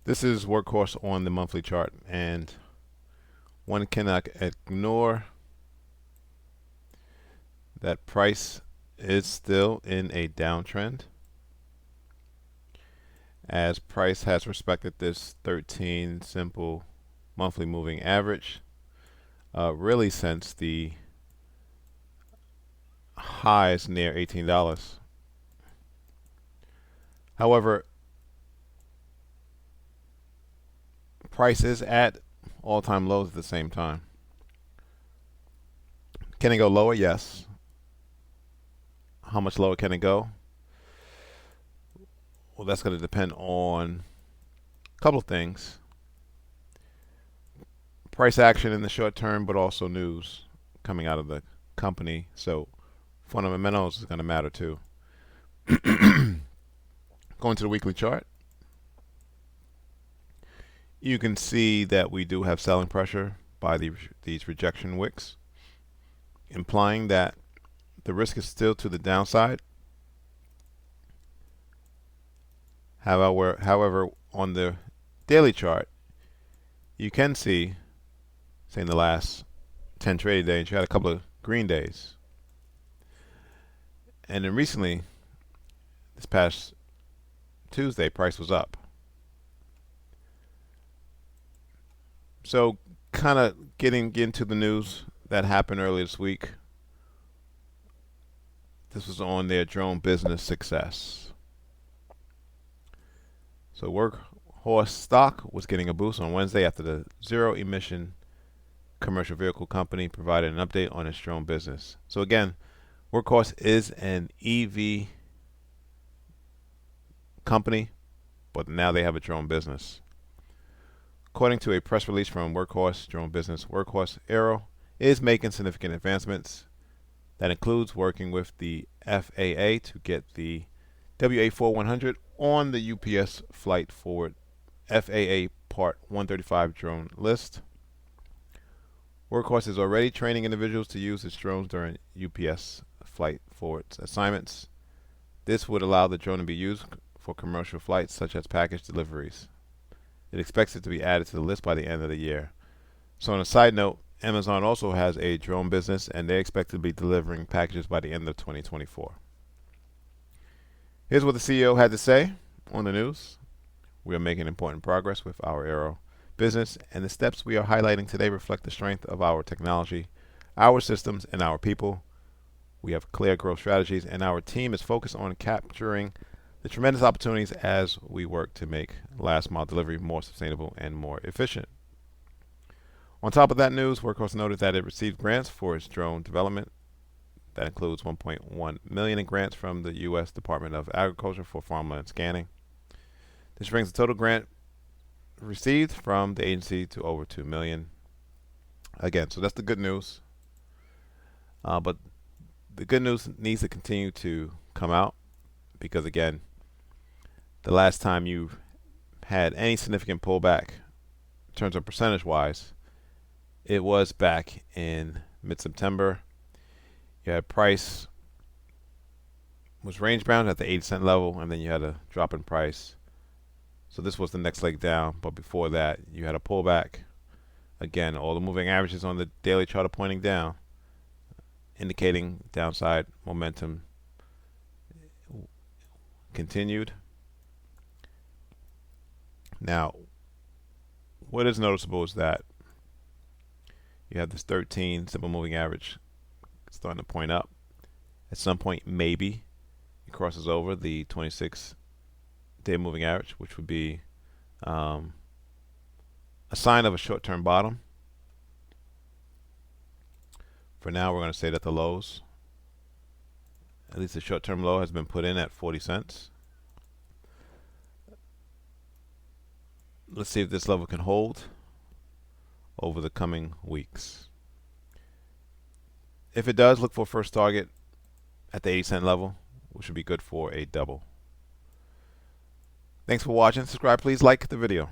This is Workhorse on the monthly chart, and one cannot ignore that price is still in a downtrend, as price has respected this 13 simple monthly moving average really since the highs near $18. However, price is at all-time lows at the same time. Can it go lower? Yes. How much lower can it go? Well, that's going to depend on a couple of things. Price action in the short term, but also news coming out of the company. So fundamentals is going to matter too. Going to the weekly chart, you can see that we do have selling pressure by these rejection wicks, implying that the risk is still to the downside. However, on the daily chart, you can see, say in the last 10 trading days, you had a couple of green days. And then recently, this past Tuesday, price was up. So kind of getting into the news that happened earlier this week. This was on their drone business success. So Workhorse stock was getting a boost on Wednesday after the zero-emission commercial vehicle company provided an update on its drone business. So again, Workhorse is an EV company, but now they have a drone business. According to a press release from Workhorse drone business, Workhorse Aero is making significant advancements. That includes working with the FAA to get the WA4100 on the UPS Flight Forward FAA Part 135 drone list. Workhorse is already training individuals to use its drones during UPS Flight Forward assignments. This would allow the drone to be used for commercial flights such as package deliveries. It expects it to be added to the list by the end of the year. So on a side note, Amazon also has a drone business, and they expect to be delivering packages by the end of 2024. Here's what the CEO had to say on the news. We are making important progress with our Aero business, and the steps we are highlighting today reflect the strength of our technology, our systems, and our people. We have clear growth strategies, and our team is focused on capturing the tremendous opportunities as we work to make last mile delivery more sustainable and more efficient. On top of that news, Workhorse noted that it received grants for its drone development. That includes $1.1 million in grants from the U.S. Department of Agriculture for farmland scanning. This brings the total grant received from the agency to over $2 million. Again, so that's the good news. But the good news needs to continue to come out, because again, the last time you had any significant pullback in terms of percentage-wise, it was back in mid-September. You had price was range bound at the 80-cent level, and then you had a drop in price. So this was the next leg down, but before that, you had a pullback. Again, all the moving averages on the daily chart are pointing down, indicating downside momentum continued. Now, what is noticeable is that you have this 13 simple moving average starting to point up. At some point, maybe it crosses over the 26-day moving average, which would be a sign of a short-term bottom. For now, we're going to say that the lows, at least the short-term low, has been put in at 40 cents. Let's see if this level can hold over the coming weeks. If it does, look for a first target at the 80-cent level, which would be good for a double. Thanks for watching. Subscribe, please. Like the video.